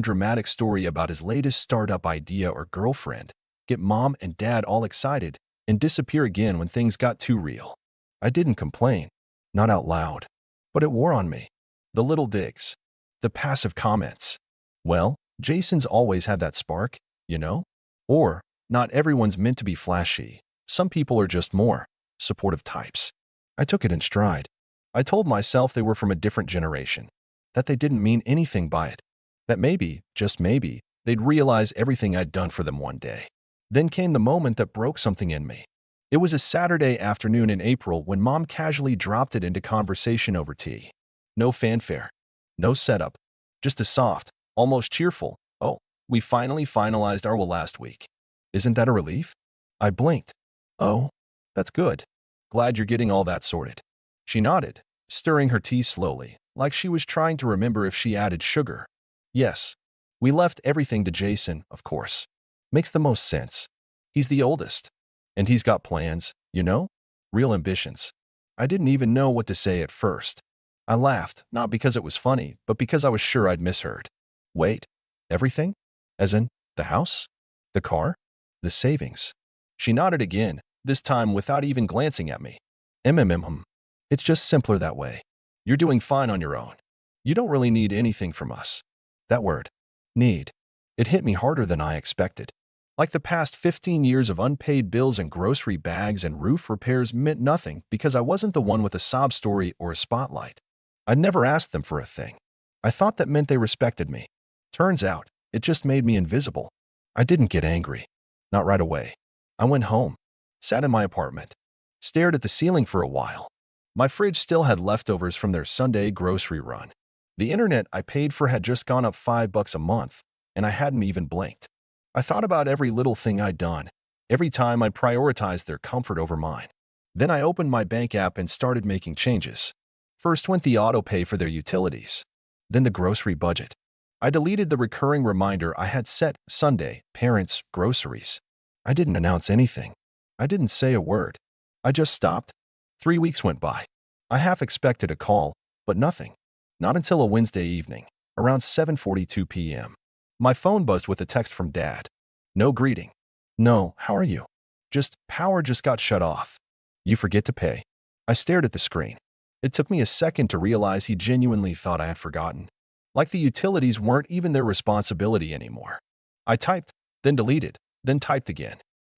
some dramatic story about his latest startup idea or girlfriend, get mom and dad all excited, and disappear again when things got too real. I didn't complain, not out loud, but it wore on me. The little digs, the passive comments. Well, Jason's always had that spark, you know? Or, not everyone's meant to be flashy. Some people are just more supportive types. I took it in stride. I told myself they were from a different generation, that they didn't mean anything by it, that maybe, just maybe, they'd realize everything I'd done for them one day. Then came the moment that broke something in me. It was a Saturday afternoon in April when Mom casually dropped it into conversation over tea. No fanfare, no setup, just a soft, almost cheerful, "Oh, we finally finalized our will last week. Isn't that a relief?" I blinked. "Oh, that's good. Glad you're getting all that sorted." She nodded, stirring her tea slowly, like she was trying to remember if she added sugar. "Yes. We left everything to Jason, of course. Makes the most sense. He's the oldest. And he's got plans, you know? Real ambitions." I didn't even know what to say at first. I laughed, not because it was funny, but because I was sure I'd misheard. "Wait, everything? As in, the house? The car? The savings?" She nodded again, this time without even glancing at me. "Mm. It's just simpler that way. You're doing fine on your own. You don't really need anything from us." That word, need, it hit me harder than I expected. Like the past 15 years of unpaid bills and grocery bags and roof repairs meant nothing because I wasn't the one with a sob story or a spotlight. I'd never asked them for a thing. I thought that meant they respected me. Turns out, it just made me invisible. I didn't get angry. Not right away. I went home, sat in my apartment, stared at the ceiling for a while. My fridge still had leftovers from their Sunday grocery run. The internet I paid for had just gone up $5 a month, and I hadn't even blinked. I thought about every little thing I'd done, every time I prioritized their comfort over mine. Then I opened my bank app and started making changes. First went the auto pay for their utilities, then the grocery budget. I deleted the recurring reminder I had set: Sunday, parents, groceries. I didn't announce anything. I didn't say a word. I just stopped. 3 weeks went by. I half expected a call, but nothing. Not until a Wednesday evening, around 7:42 p.m. My phone buzzed with a text from Dad. No greeting. No, how are you? Just, power just got shut off. You forget to pay. I stared at the screen. It took me a second to realize he genuinely thought I had forgotten. Like the utilities weren't even their responsibility anymore. I typed, then deleted, then typed again.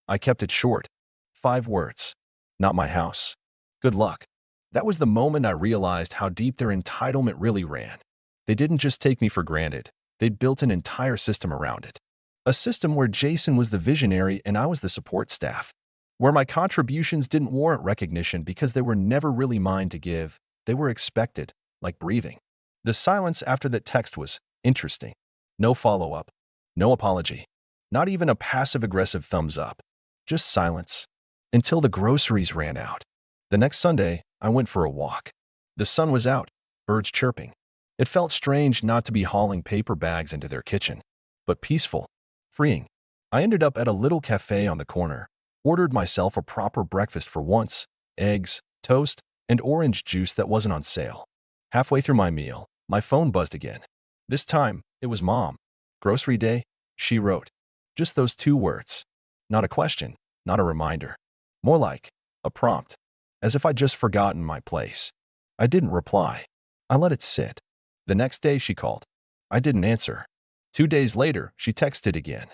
I kept it short. 5 words. Not my house. Good luck. That was the moment I realized how deep their entitlement really ran. They didn't just take me for granted. They'd built an entire system around it. A system where Jason was the visionary and I was the support staff. Where my contributions didn't warrant recognition because they were never really mine to give. They were expected, like breathing. The silence after that text was interesting. No follow-up. No apology. Not even a passive-aggressive thumbs up. Just silence. Until the groceries ran out. The next Sunday, I went for a walk. The sun was out, birds chirping. It felt strange not to be hauling paper bags into their kitchen, but peaceful, freeing. I ended up at a little cafe on the corner, ordered myself a proper breakfast for once: eggs, toast, and orange juice that wasn't on sale. Halfway through my meal, my phone buzzed again. This time, it was Mom. "Grocery day," she wrote. Just those 2 words. Not a question, not a reminder. More like a prompt, as if I'd just forgotten my place. I didn't reply. I let it sit. The next day she called. I didn't answer. 2 days later, she texted again.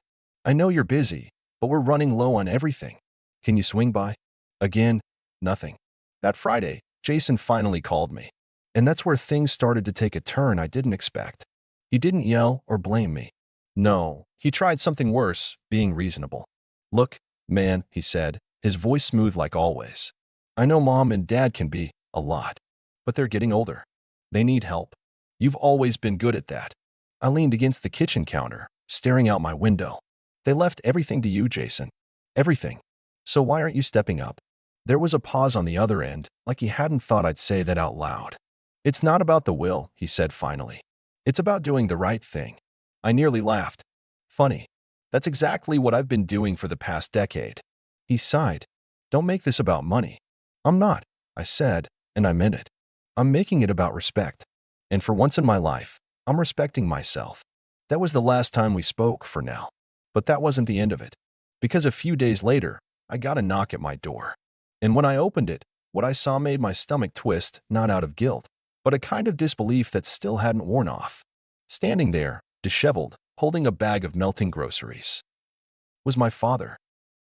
"I know you're busy, but we're running low on everything. Can you swing by?" Again, nothing. That Friday, Jason finally called me. And that's where things started to take a turn I didn't expect. He didn't yell or blame me. No, he tried something worse, being reasonable. "Look, man," he said, his voice smooth like always. "I know Mom and Dad can be a lot, but they're getting older. They need help. You've always been good at that." I leaned against the kitchen counter, staring out my window. "They left everything to you, Jason. Everything. So why aren't you stepping up?" There was a pause on the other end, like he hadn't thought I'd say that out loud. "It's not about the will," he said finally. "It's about doing the right thing." I nearly laughed. "Funny. That's exactly what I've been doing for the past decade." He sighed. "Don't make this about money." "I'm not," I said, and I meant it. "I'm making it about respect. And for once in my life, I'm respecting myself." That was the last time we spoke for now. But that wasn't the end of it. Because a few days later, I got a knock at my door. And when I opened it, what I saw made my stomach twist, not out of guilt, but a kind of disbelief that still hadn't worn off. Standing there, disheveled, holding a bag of melting groceries, was my father.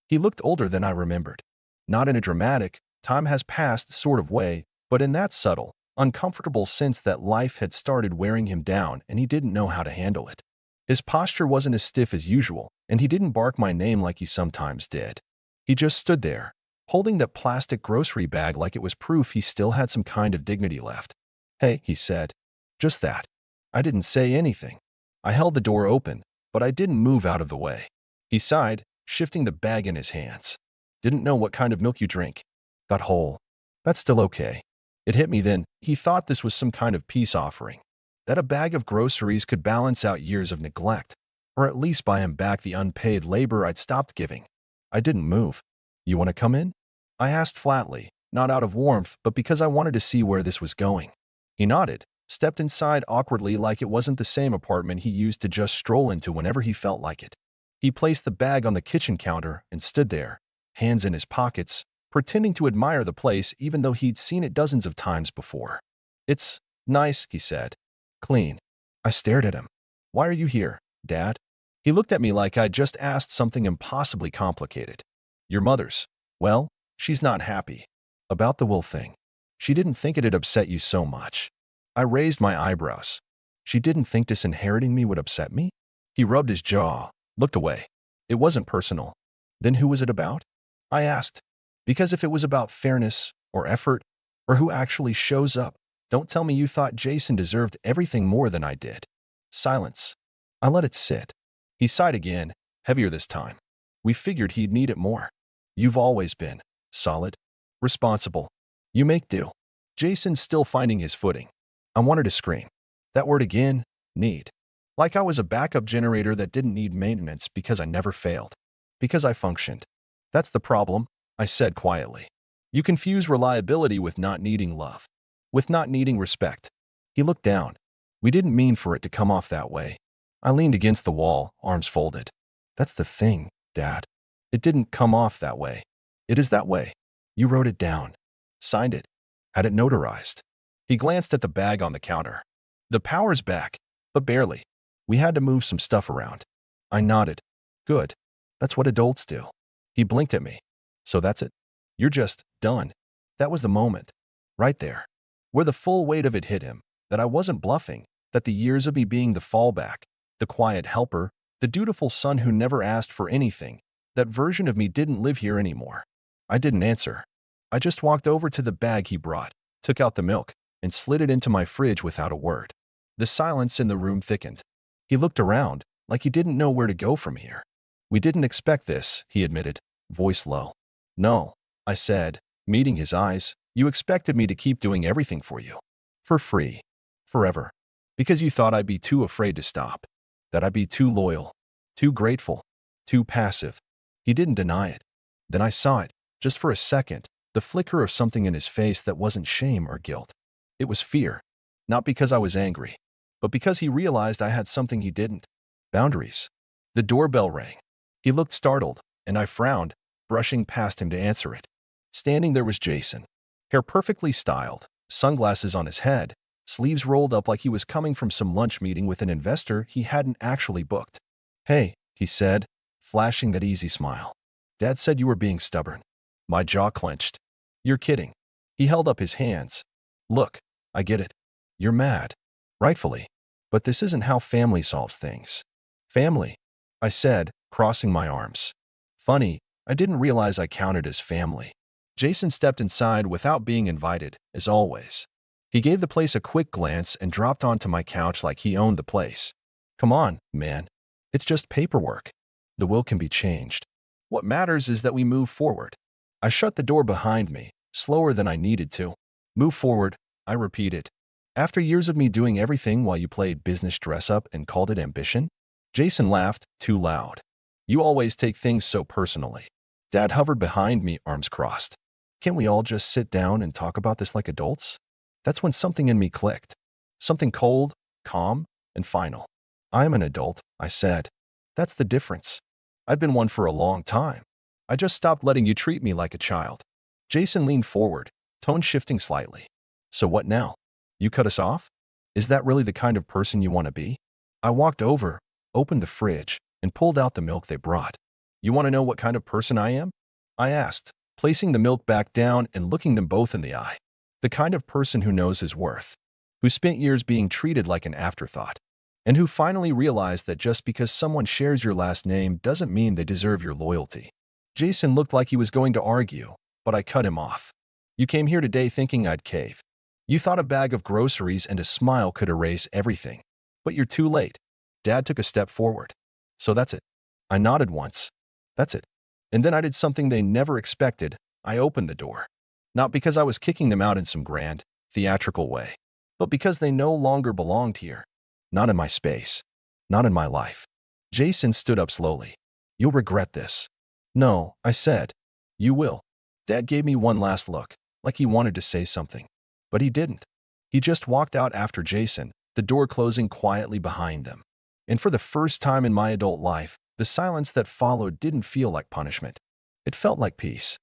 He looked older than I remembered. Not in a dramatic, time has passed sort of way, but in that subtle, uncomfortable sense that life had started wearing him down and he didn't know how to handle it. His posture wasn't as stiff as usual, and he didn't bark my name like he sometimes did. He just stood there, holding that plastic grocery bag like it was proof he still had some kind of dignity left. "Hey," he said. Just that. I didn't say anything. I held the door open, but I didn't move out of the way. He sighed, shifting the bag in his hands. "Didn't know what kind of milk you drink. Got whole. That's still okay." It hit me then, he thought this was some kind of peace offering. That a bag of groceries could balance out years of neglect, or at least buy him back the unpaid labor I'd stopped giving. I didn't move. "You want to come in?" I asked flatly, not out of warmth, but because I wanted to see where this was going. He nodded, stepped inside awkwardly like it wasn't the same apartment he used to just stroll into whenever he felt like it. He placed the bag on the kitchen counter and stood there, hands in his pockets, pretending to admire the place even though he'd seen it dozens of times before. "It's nice," he said. "Clean." I stared at him. "Why are you here, Dad?" He looked at me like I'd just asked something impossibly complicated. "Your mother's. Well, she's not happy. About the will thing. She didn't think it'd upset you so much." I raised my eyebrows. "She didn't think disinheriting me would upset me?" He rubbed his jaw, looked away. "It wasn't personal." "Then who was it about?" I asked. "Because if it was about fairness, or effort, or who actually shows up, don't tell me you thought Jason deserved everything more than I did." Silence. I let it sit. He sighed again, heavier this time. "We figured he'd need it more. You've always been solid, responsible. You make do." Jason's still finding his footing. I wanted to scream. That word again, need. Like I was a backup generator that didn't need maintenance because I never failed. Because I functioned. "That's the problem," I said quietly. "You confuse reliability with not needing love. With not needing respect." He looked down. "We didn't mean for it to come off that way." I leaned against the wall, arms folded. "That's the thing, Dad. It didn't come off that way. It is that way. You wrote it down. Signed it. Had it notarized." He glanced at the bag on the counter. "The power's back, but barely. We had to move some stuff around." I nodded. "Good. That's what adults do." He blinked at me. "So that's it? You're just done." That was the moment. Right there. Where the full weight of it hit him. That I wasn't bluffing. That the years of me being the fallback, the quiet helper, the dutiful son who never asked for anything, that version of me didn't live here anymore. I didn't answer. I just walked over to the bag he brought, took out the milk, and slid it into my fridge without a word. The silence in the room thickened. He looked around, like he didn't know where to go from here. "We didn't expect this," he admitted, voice low. "No," I said, meeting his eyes. "You expected me to keep doing everything for you. For free. Forever. Because you thought I'd be too afraid to stop. That I'd be too loyal. Too grateful. Too passive." He didn't deny it. Then I saw it, just for a second, the flicker of something in his face that wasn't shame or guilt. It was fear. Not because I was angry, but because he realized I had something he didn't. Boundaries. The doorbell rang. He looked startled, and I frowned, brushing past him to answer it. Standing there was Jason. Hair perfectly styled, sunglasses on his head, sleeves rolled up like he was coming from some lunch meeting with an investor he hadn't actually booked. "Hey," he said, flashing that easy smile. "Dad said you were being stubborn." My jaw clenched. "You're kidding." He held up his hands. "Look, I get it. You're mad. Rightfully. But this isn't how family solves things." "Family," I said, crossing my arms. Funny, I didn't realize I counted as family. Jason stepped inside without being invited, as always. He gave the place a quick glance and dropped onto my couch like he owned the place. "Come on, man. It's just paperwork. The will can be changed. What matters is that we move forward." I shut the door behind me, slower than I needed to. "Move forward," I repeated. "After years of me doing everything while you played business dress-up and called it ambition?" Jason laughed, too loud. "You always take things so personally." Dad hovered behind me, arms crossed. "Can't we all just sit down and talk about this like adults?" That's when something in me clicked. Something cold, calm, and final. I am an adult, I said. That's the difference. I've been one for a long time. I just stopped letting you treat me like a child. Jason leaned forward, tone shifting slightly. So what now? You cut us off? Is that really the kind of person you want to be? I walked over, opened the fridge, and pulled out the milk they brought. You want to know what kind of person I am? I asked, placing the milk back down and looking them both in the eye. The kind of person who knows his worth, who spent years being treated like an afterthought, and who finally realized that just because someone shares your last name doesn't mean they deserve your loyalty. Jason looked like he was going to argue, but I cut him off. You came here today thinking I'd cave. You thought a bag of groceries and a smile could erase everything. But you're too late. Dad took a step forward. So that's it. I nodded once. That's it. And then I did something they never expected. I opened the door. Not because I was kicking them out in some grand, theatrical way, but because they no longer belonged here. Not in my space. Not in my life. Jason stood up slowly. You'll regret this. No, I said. You will. Dad gave me one last look, like he wanted to say something. But he didn't. He just walked out after Jason, the door closing quietly behind them. And for the first time in my adult life, the silence that followed didn't feel like punishment. It felt like peace.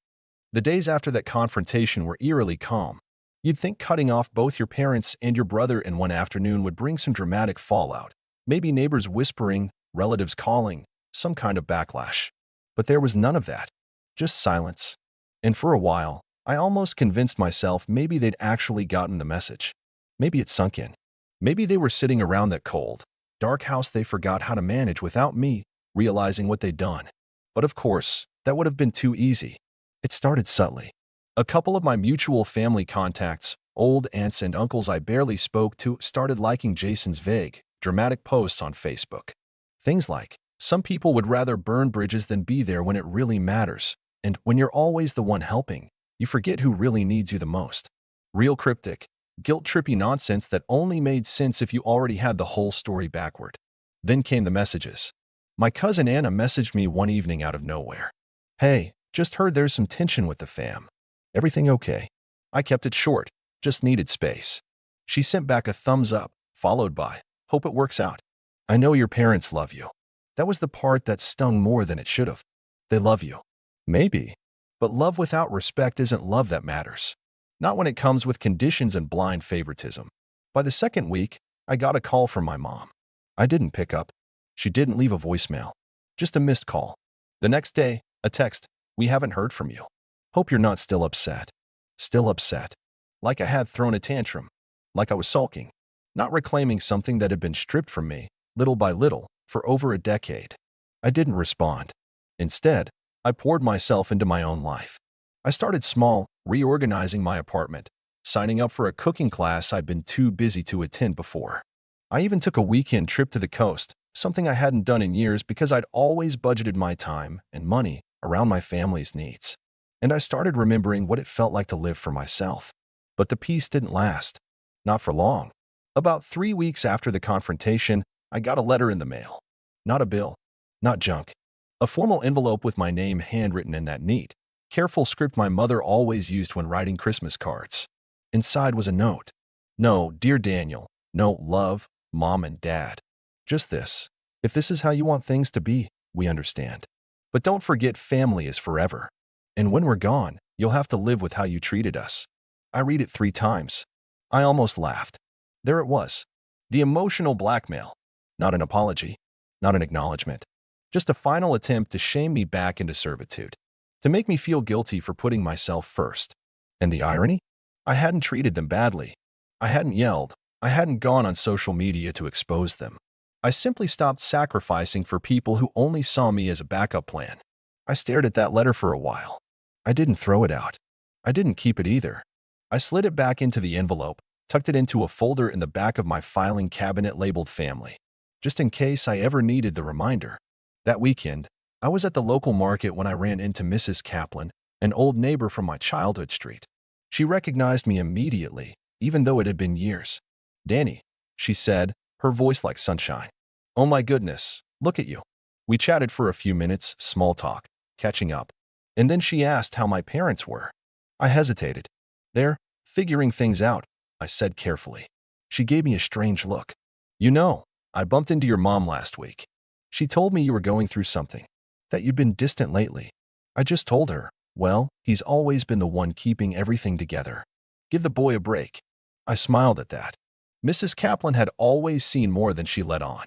The days after that confrontation were eerily calm. You'd think cutting off both your parents and your brother in one afternoon would bring some dramatic fallout. Maybe neighbors whispering, relatives calling, some kind of backlash. But there was none of that. Just silence. And for a while, I almost convinced myself maybe they'd actually gotten the message. Maybe it sunk in. Maybe they were sitting around that cold, dark house they forgot how to manage without me realizing what they'd done. But of course, that would have been too easy. It started subtly. A couple of my mutual family contacts, old aunts and uncles I barely spoke to, started liking Jason's vague, dramatic posts on Facebook. Things like, some people would rather burn bridges than be there when it really matters, and when you're always the one helping, you forget who really needs you the most. Real cryptic, guilt-trippy nonsense that only made sense if you already had the whole story backward. Then came the messages. My cousin Anna messaged me one evening out of nowhere. Hey, just heard there's some tension with the fam. Everything okay? I kept it short, just needed space. She sent back a thumbs up, followed by, hope it works out. I know your parents love you. That was the part that stung more than it should have. They love you. Maybe. But love without respect isn't love that matters. Not when it comes with conditions and blind favoritism. By the second week, I got a call from my mom. I didn't pick up. She didn't leave a voicemail. Just a missed call. The next day, a text. We haven't heard from you. Hope you're not still upset. Still upset. Like I had thrown a tantrum. Like I was sulking. Not reclaiming something that had been stripped from me, little by little, for over a decade. I didn't respond. Instead, I poured myself into my own life. I started small, reorganizing my apartment, signing up for a cooking class I'd been too busy to attend before. I even took a weekend trip to the coast, something I hadn't done in years because I'd always budgeted my time and money around my family's needs. And I started remembering what it felt like to live for myself. But the peace didn't last. Not for long. About 3 weeks after the confrontation, I got a letter in the mail. Not a bill. Not junk. A formal envelope with my name handwritten in that neat, careful script my mother always used when writing Christmas cards. Inside was a note. No, dear Daniel. No, love, Mom and Dad. Just this. If this is how you want things to be, we understand. But don't forget family is forever. And when we're gone, you'll have to live with how you treated us. I read it 3 times. I almost laughed. There it was. The emotional blackmail. Not an apology. Not an acknowledgement. Just a final attempt to shame me back into servitude. To make me feel guilty for putting myself first. And the irony? I hadn't treated them badly. I hadn't yelled. I hadn't gone on social media to expose them. I simply stopped sacrificing for people who only saw me as a backup plan. I stared at that letter for a while. I didn't throw it out. I didn't keep it either. I slid it back into the envelope, tucked it into a folder in the back of my filing cabinet labeled family, just in case I ever needed the reminder. That weekend, I was at the local market when I ran into Mrs. Kaplan, an old neighbor from my childhood street. She recognized me immediately, even though it had been years. Danny, she said, her voice like sunshine. Oh my goodness, look at you. We chatted for a few minutes, small talk, catching up. And then she asked how my parents were. I hesitated. They're figuring things out, I said carefully. She gave me a strange look. You know, I bumped into your mom last week. She told me you were going through something, that you'd been distant lately. I just told her, well, he's always been the one keeping everything together. Give the boy a break. I smiled at that. Mrs. Kaplan had always seen more than she let on.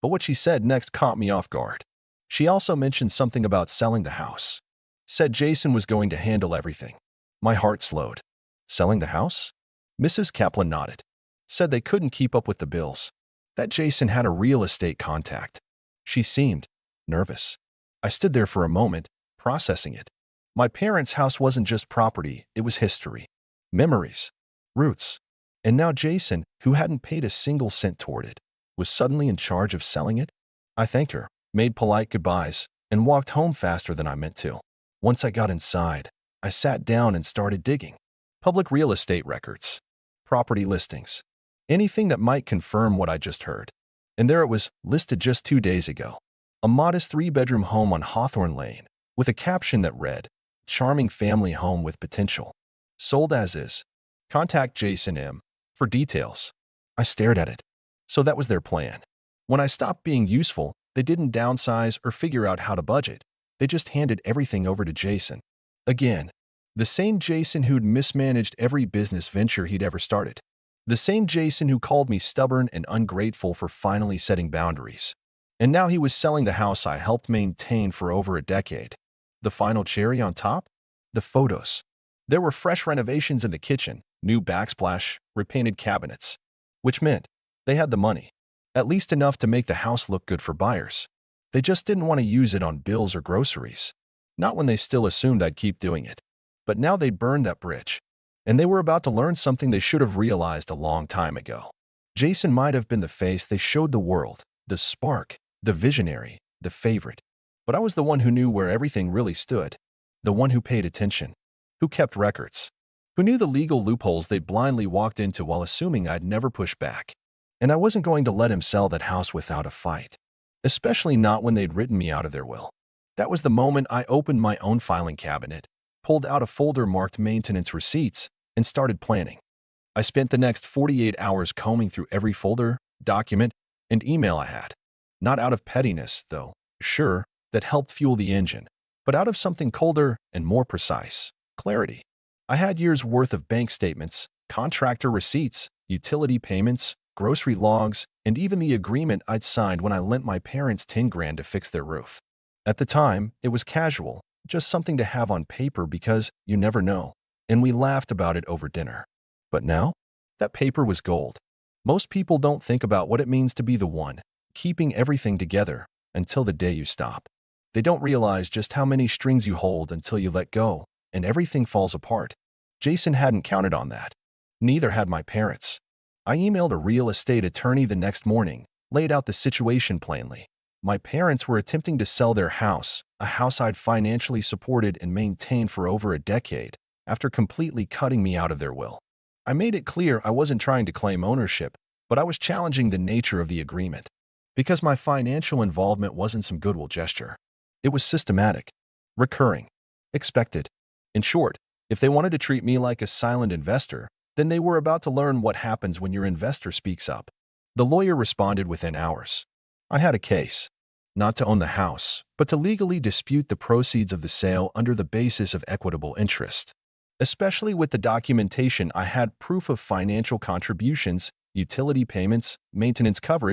But what she said next caught me off guard. She also mentioned something about selling the house. Said Jason was going to handle everything. My heart slowed. Selling the house? Mrs. Kaplan nodded. Said they couldn't keep up with the bills. That Jason had a real estate contact. She seemed nervous. I stood there for a moment, processing it. My parents' house wasn't just property, it was history, memories, roots. And now Jason, who hadn't paid a single cent toward it, was suddenly in charge of selling it? I thanked her, made polite goodbyes, and walked home faster than I meant to. Once I got inside, I sat down and started digging. Public real estate records, property listings, anything that might confirm what I just heard. And there it was, listed just 2 days ago. A modest 3-bedroom home on Hawthorne Lane, with a caption that read, "Charming family home with potential. Sold as is. Contact Jason M. for details." I stared at it. So that was their plan. When I stopped being useful, they didn't downsize or figure out how to budget. They just handed everything over to Jason. Again, the same Jason who'd mismanaged every business venture he'd ever started. The same Jason who called me stubborn and ungrateful for finally setting boundaries. And now he was selling the house I helped maintain for over a decade. The final cherry on top? The photos. There were fresh renovations in the kitchen, new backsplash, repainted cabinets. Which meant they had the money. At least enough to make the house look good for buyers. They just didn't want to use it on bills or groceries. Not when they still assumed I'd keep doing it. But now they'd burned that bridge. And they were about to learn something they should have realized a long time ago. Jason might have been the face they showed the world, the spark, the visionary, the favorite. But I was the one who knew where everything really stood. The one who paid attention. Who kept records. Who knew the legal loopholes they'd blindly walked into while assuming I'd never push back. And I wasn't going to let him sell that house without a fight. Especially not when they'd written me out of their will. That was the moment I opened my own filing cabinet, pulled out a folder marked maintenance receipts, and started planning. I spent the next 48 hours combing through every folder, document, and email I had. Not out of pettiness, though, sure, that helped fuel the engine, but out of something colder and more precise, clarity. I had years' worth of bank statements, contractor receipts, utility payments, grocery logs, and even the agreement I'd signed when I lent my parents 10 grand to fix their roof. At the time, it was casual, just something to have on paper because you never know, and we laughed about it over dinner. But now, that paper was gold. Most people don't think about what it means to be the one, keeping everything together, until the day you stop. They don't realize just how many strings you hold until you let go, and everything falls apart. Jason hadn't counted on that. Neither had my parents. I emailed a real estate attorney the next morning, laid out the situation plainly. My parents were attempting to sell their house, a house I'd financially supported and maintained for over a decade, after completely cutting me out of their will. I made it clear I wasn't trying to claim ownership, but I was challenging the nature of the agreement. Because my financial involvement wasn't some goodwill gesture. It was systematic, recurring, expected. In short, if they wanted to treat me like a silent investor, then they were about to learn what happens when your investor speaks up. The lawyer responded within hours. I had a case. Not to own the house, but to legally dispute the proceeds of the sale under the basis of equitable interest. Especially with the documentation I had proof of financial contributions, utility payments, maintenance coverage,